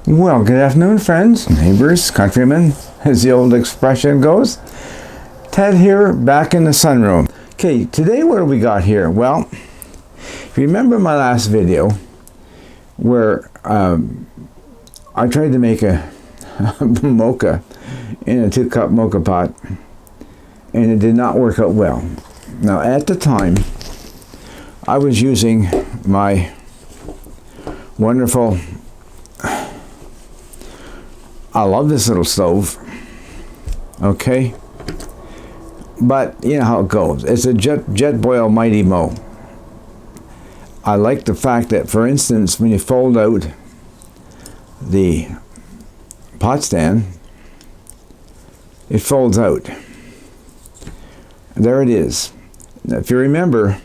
Well, good afternoon, friends, neighbors, countrymen, as the old expression goes. Ted here, back in the sunroom. Okay, today what do we got here? Well, if you remember my last video where I tried to make a mocha in a 2-cup mocha pot, and it did not work out well. Now, at the time, I was using my wonderful, I love this little stove, okay? But you know how it goes. It's a Jetboil Mighty Mo. I like the fact that, for instance, when you fold out the pot stand, it folds out. There it is. Now, if you remember,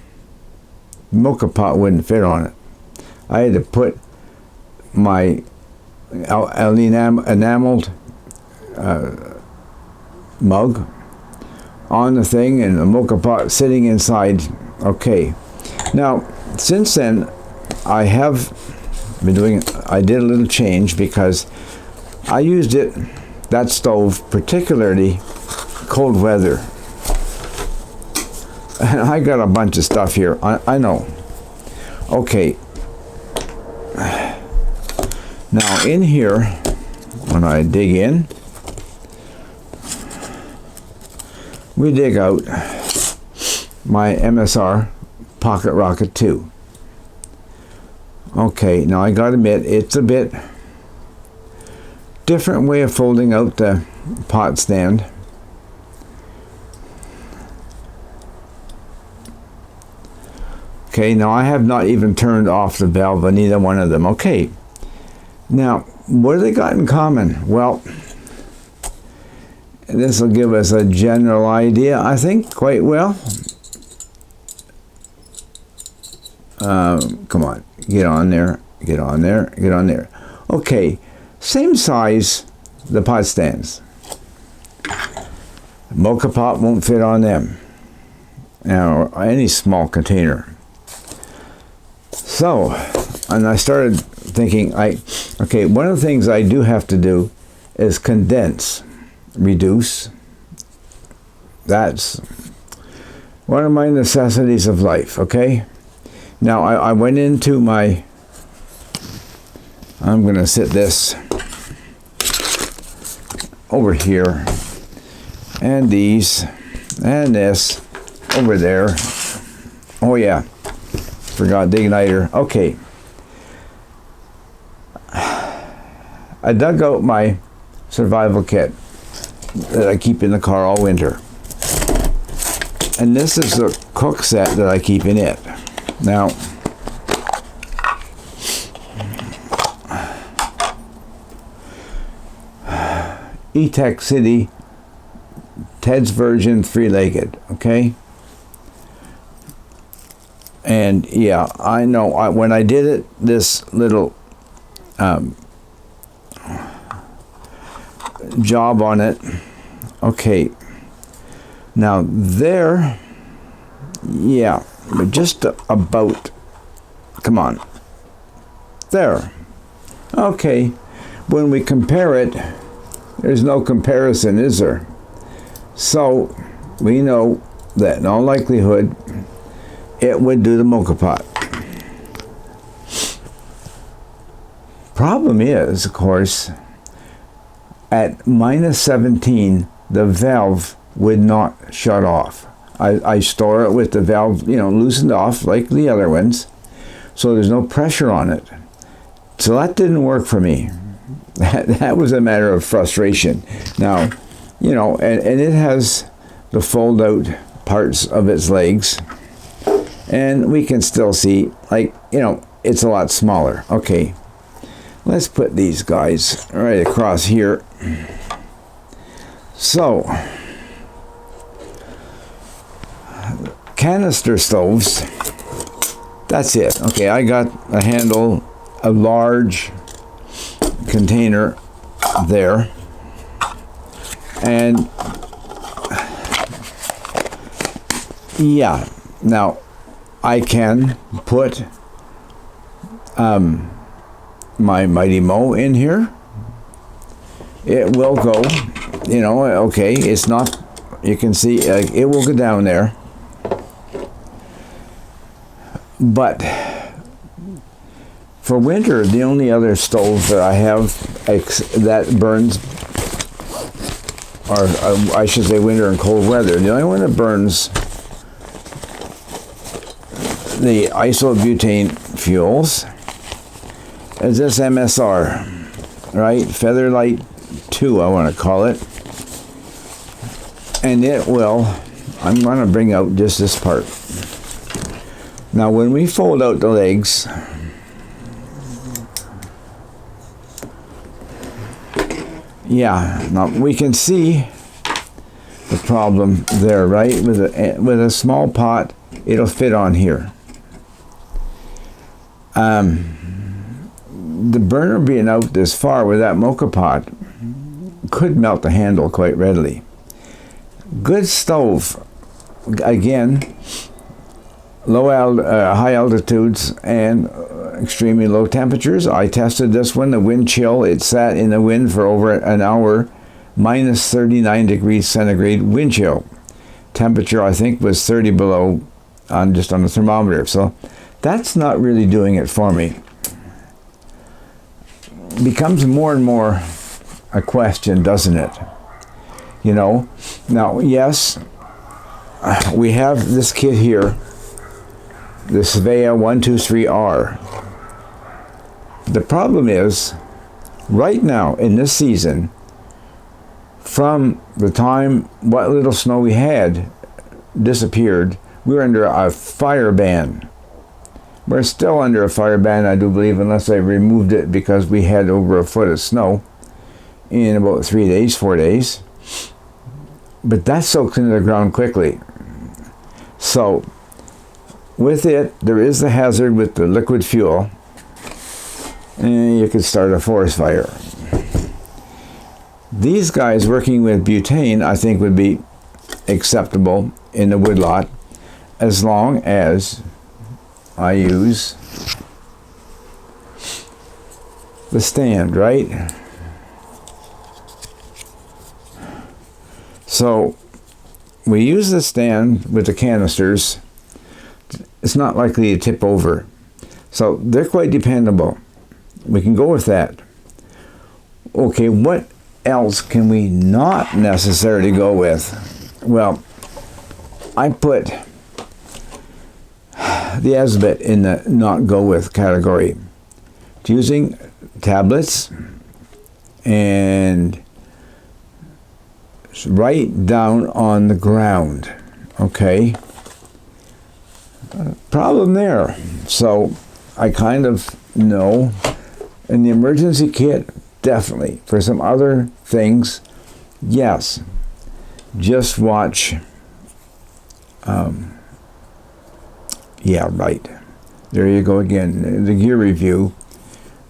the mocha pot wouldn't fit on it. I had to put my enameled mug on the thing and the mocha pot sitting inside. Okay. Now, since then, I did a little change because I used that stove, particularly cold weather. And I got a bunch of stuff here. I know. Okay. Now in here, when I dig in, we dig out my MSR Pocket Rocket 2. Okay, now I gotta admit, it's a bit different way of folding out the pot stand. Okay, now I have not even turned off the valve on either one of them. Okay, now what do they got in common? Well, this will give us a general idea, I think, quite well. Come on, get on there, get on there, get on there. Okay, same size, the pot stands. The mocha pot won't fit on them. Now, any small container. So, and I started thinking, okay, one of the things I do have to do is condense, reduce. That's one of my necessities of life, okay? Now, I went into my, I'm going to sit this over here, and these, and this over there. Oh yeah, forgot the igniter. Okay. I dug out my survival kit that I keep in the car all winter. And this is the cook set that I keep in it. Now, E-Tech City, Ted's version 3-legged, okay? And yeah, I know, when I did it, this little job on it, okay, now there, yeah, but just about, come on, there, okay, when we compare it, there's no comparison, is there? So we know that in all likelihood it would do the mocha pot. Problem is, of course, at minus 17 the valve would not shut off. I store it with the valve, loosened off like the other ones, so there's no pressure on it. So that didn't work for me. That was a matter of frustration. Now, and it has the fold out parts of its legs, and we can still see, it's a lot smaller. Okay, let's put these guys right across here. So, canister stoves, that's it. Okay, I got a handle, a large container there, and yeah, now I can put my Mighty Mo in here, it will go, you know, okay, it's not, you can see, it will go down there. But for winter, the only other stove that I have that burns, or I should say winter and cold weather, the only one that burns the isobutane fuels is this MSR, right? Featherlight 2, I want to call it. And it will, I'm going to bring out just this part. Now when we fold out the legs, yeah, now we can see the problem there, right? With a small pot, it'll fit on here. The burner being out this far with that mocha pot could melt the handle quite readily. Good stove, again, high altitudes and extremely low temperatures. I tested this one, the wind chill. It sat in the wind for over an hour, minus 39 degrees centigrade wind chill. Temperature, I think, was 30 below just on the thermometer. So that's not really doing it for me. Becomes more and more a question, doesn't it? You know, now, yes, we have this kit here, the Svea 123R. The problem is, right now in this season, from the time what little snow we had disappeared, we were under a fire ban. We're still under a fire ban, I do believe, unless I removed it because we had over a foot of snow in about 3 days, 4 days. But that soaks into the ground quickly. So, with it, there is the hazard with the liquid fuel, and you could start a forest fire. These guys working with butane, I think, would be acceptable in the woodlot, as long as I use the stand, right? So we use the stand with the canisters. It's not likely to tip over. So they're quite dependable. We can go with that. Okay, what else can we not necessarily go with? Well, I put the Esbit in the not go with category. It's using tablets and right down on the ground. Okay. Problem there. So I kind of know. In the emergency kit, definitely. For some other things, yes. Just watch. Yeah, right. There you go again. The gear review.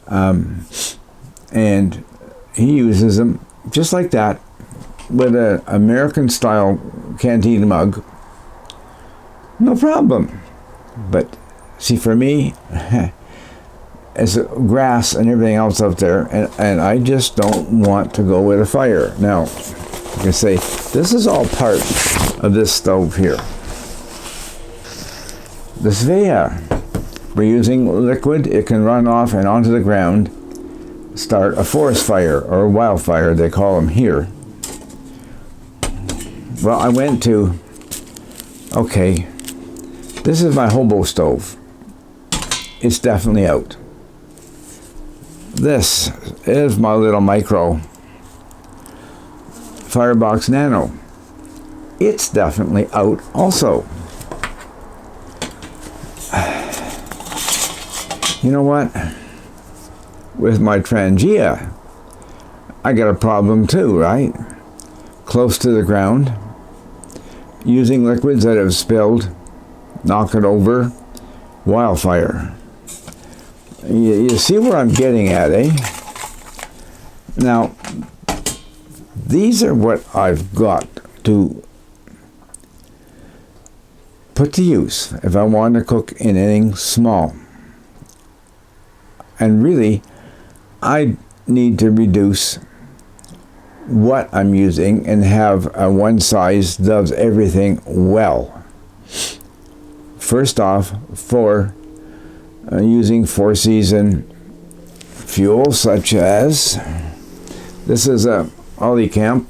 And he uses them just like that with an American-style canteen mug. No problem. But see, for me, it's grass and everything else out there, and I just don't want to go with a fire. Now, like I say, this is all part of this stove here. The Svea, we're using liquid, it can run off and onto the ground, start a forest fire, or a wildfire, they call them here. Well, I went to, okay, this is my hobo stove. It's definitely out. This is my little micro Firebox Nano. It's definitely out also. You know what? With my Trangia, I got a problem too, right? Close to the ground, using liquids that have spilled, knock it over, wildfire. You see where I'm getting at, eh? Now, these are what I've got to put to use if I want to cook in anything small. And really, I need to reduce what I'm using and have a one size does everything well. First off, for using four-season fuel, such as this is a Olicamp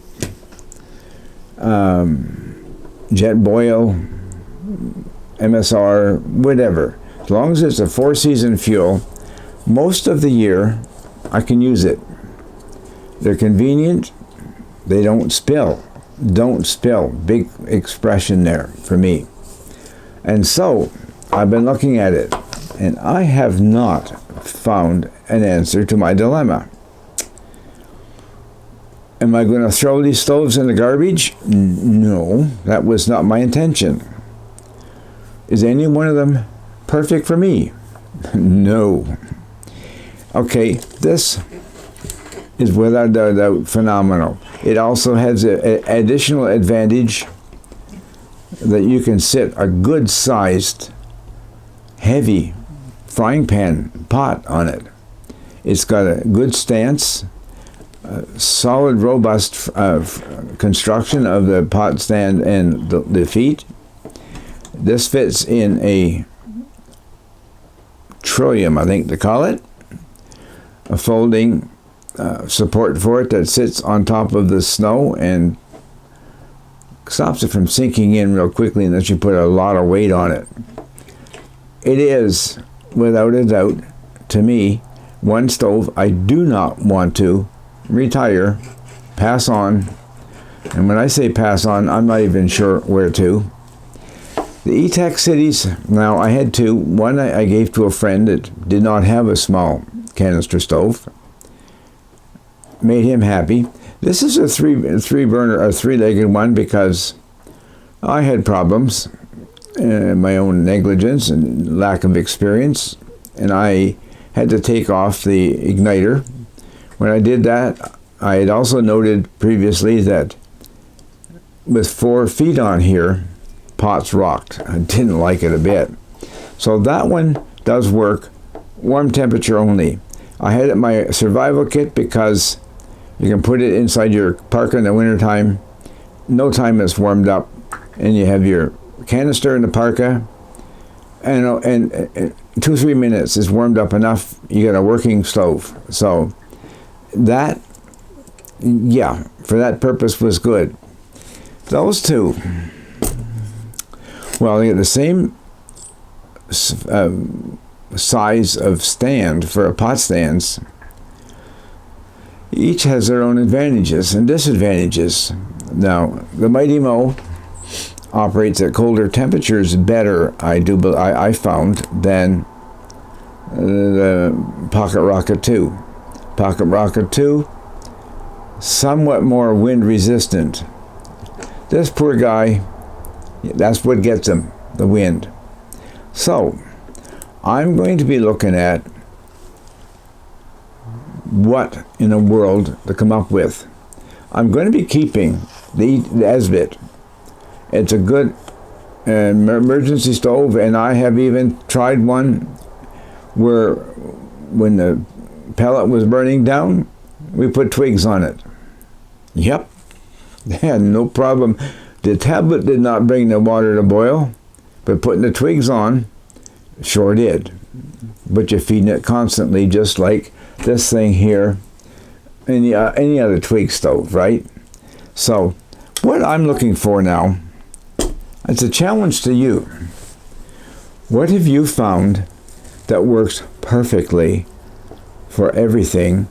Jetboil, MSR, whatever. As long as it's a four-season fuel, most of the year I can use it. They're convenient. They don't spill. Don't spill. Big expression there for me. And so I've been looking at it, and I have not found an answer to my dilemma. Am I going to throw these stoves in the garbage? No, that was not my intention. Is any one of them perfect for me? No. Okay, this is without a doubt phenomenal. It also has an additional advantage that you can sit a good-sized, heavy frying pan pot on it. It's got a good stance, solid, robust construction of the pot stand and the feet. This fits in a trillium, I think they call it, a folding support for it that sits on top of the snow and stops it from sinking in real quickly unless you put a lot of weight on it. It is, without a doubt, to me, one stove I do not want to retire, pass on. And when I say pass on, I'm not even sure where to. The E-Tech Cities, now I had two. One I gave to a friend that did not have a small canister stove. Made him happy. This is a three-legged one because I had problems, my own negligence and lack of experience, and I had to take off the igniter. When I did that, I had also noted previously that with 4 feet on here, pots rocked. I didn't like it a bit. So that one does work, warm temperature only. I had it in my survival kit because you can put it inside your parka in the wintertime. No time it's warmed up, and you have your canister in the parka, and 2-3 minutes is warmed up enough. You got a working stove. So that, yeah, for that purpose was good. Those two, well, they get the same size of stand for a pot stands. Each has their own advantages and disadvantages. Now, the Mighty Mo operates at colder temperatures better, I found, than the Pocket Rocket 2. Pocket Rocket 2, somewhat more wind resistant. This poor guy, that's what gets him, the wind. So, I'm going to be looking at what in the world to come up with. I'm going to be keeping the Esbit. It's a good emergency stove, and I have even tried one where when the pellet was burning down, we put twigs on it. Yep, had no problem. The tablet did not bring the water to boil, but putting the twigs on sure did. But you're feeding it constantly, just like this thing here, any other twig stove, right? So what I'm looking for now, it's a challenge to you. What have you found that works perfectly for everything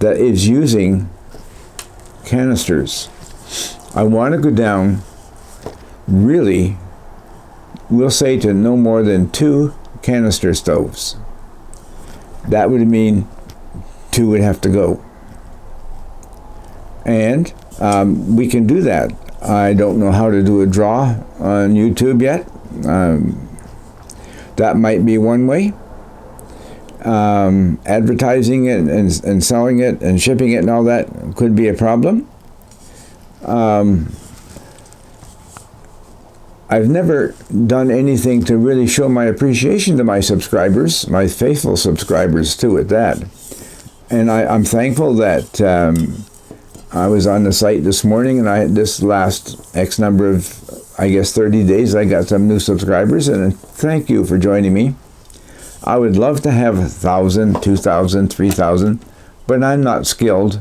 that is using canisters? I want to go down, really, we'll say to no more than 2 canister stoves. That would mean 2 would have to go. And we can do that. I don't know how to do a draw on YouTube yet. That might be one way. Advertising it and selling it and shipping it and all that could be a problem. I've never done anything to really show my appreciation to my subscribers, my faithful subscribers too, at that. And I'm thankful that I was on the site this morning, and this last X number of, I guess, 30 days, I got some new subscribers, and thank you for joining me. I would love to have 1,000, 2,000, 3,000, but I'm not skilled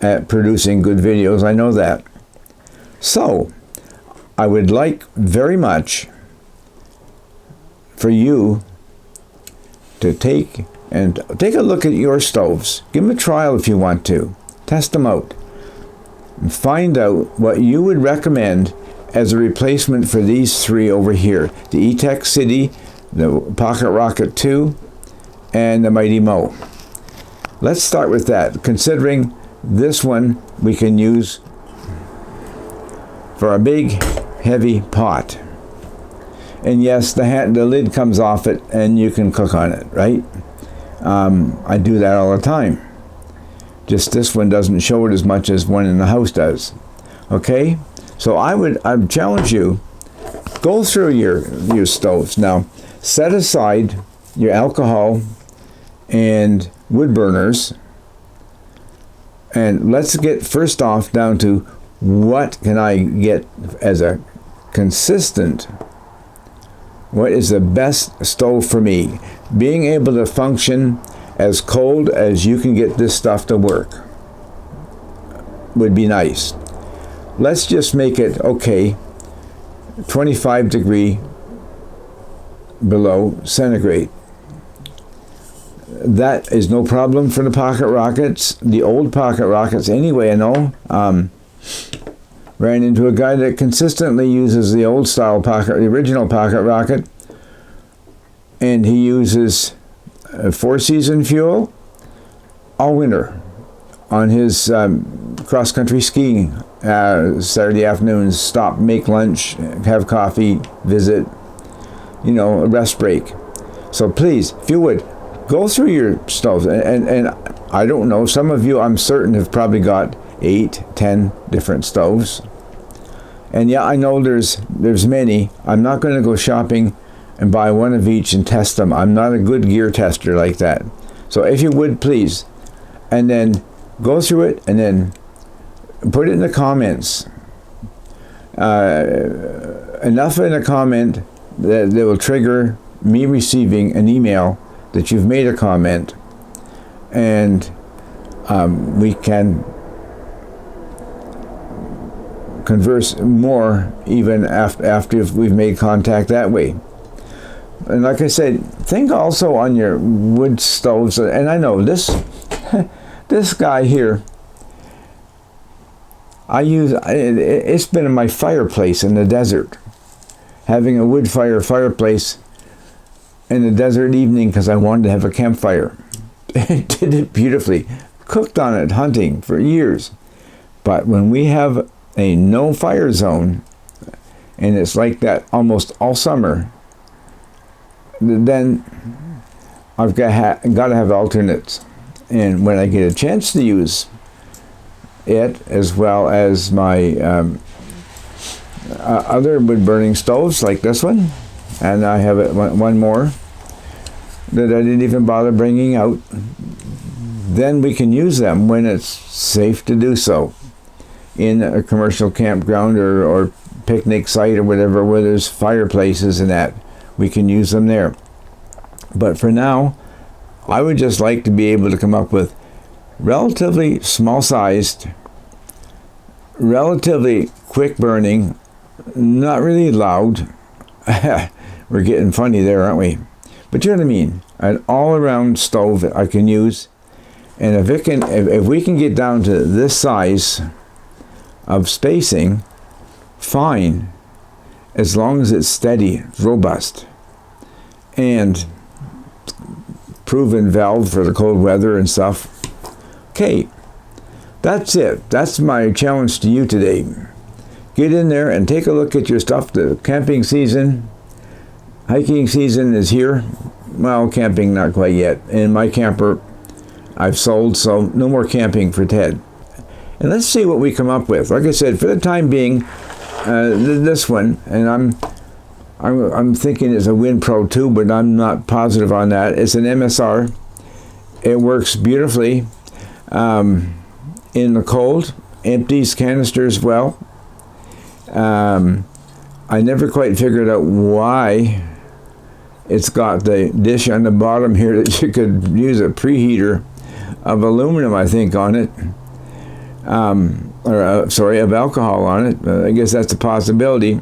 at producing good videos. I know that. So, I would like very much for you to take a look at your stoves. Give them a trial if you want to. Test them out. And find out what you would recommend as a replacement for these three over here. The E-Tech City, the Pocket Rocket 2, and the Mighty Mo. Let's start with that, considering this one we can use for a big, heavy pot. And yes, the lid comes off it and you can cook on it, right? I do that all the time. Just this one doesn't show it as much as one in the house does. Okay? So I'd challenge you, go through your stoves. Now, set aside your alcohol and wood burners, and let's get first off down to what can I get as a consistent, what is the best stove for me? Being able to function as cold as you can get this stuff to work would be nice. Let's just make it, okay, 25 degree below centigrade. That is no problem for the Pocket Rockets. The old Pocket Rockets, anyway, I know. Ran into a guy that consistently uses the old style Pocket, the original Pocket Rocket, and he uses four-season fuel all winter on his cross-country skiing. Saturday afternoons, stop, make lunch, have coffee, visit, a rest break. So please, if you would, go through your stoves, and I don't know, some of you, I'm certain, have probably got 8, 10 different stoves. And yeah, I know there's many. I'm not going to go shopping and buy one of each and test them. I'm not a good gear tester like that. So if you would, please, and then go through it and then put it in the comments. Enough in a comment that will trigger me receiving an email that you've made a comment, and we can converse more even after we've made contact that way. And like I said, think also on your wood stoves. And I know this this guy here, it's been in my fireplace in the desert, having a wood fireplace in the desert evening because I wanted to have a campfire. It did it beautifully. Cooked on it, hunting for years. But when we have a no fire zone, and it's like that almost all summer, then I've got to have alternates. And when I get a chance to use it, as well as my other wood burning stoves like this one, and I have one more that I didn't even bother bringing out, then we can use them when it's safe to do so in a commercial campground or picnic site or whatever, where there's fireplaces and that. We can use them there. But for now, I would just like to be able to come up with relatively small-sized, relatively quick burning, not really loud. We're getting funny there, aren't we? But you know what I mean? An all-around stove that I can use. And if we can get down to this size of spacing, fine, as long as it's steady, robust, and proven valve for the cold weather and stuff. Okay, that's it. That's my challenge to you today. Get in there and take a look at your stuff. The camping season, hiking season is here. Well, camping not quite yet. In my camper, I've sold, so no more camping for Ted. And let's see what we come up with. Like I said, for the time being, this one, and I'm thinking it's a WinPro 2, but I'm not positive on that. It's an MSR, it works beautifully in the cold, empties canisters well. I never quite figured out why it's got the dish on the bottom here that you could use a preheater of aluminum, I think, on it. Of alcohol on it. I guess that's a possibility.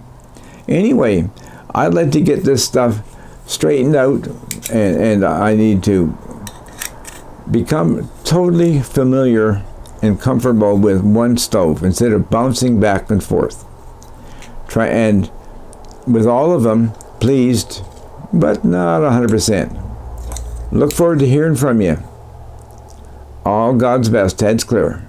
Anyway, I'd like to get this stuff straightened out, and I need to become totally familiar and comfortable with one stove instead of bouncing back and forth. And with all of them, pleased, but not 100%. Look forward to hearing from you. All God's best. Ted's Clear.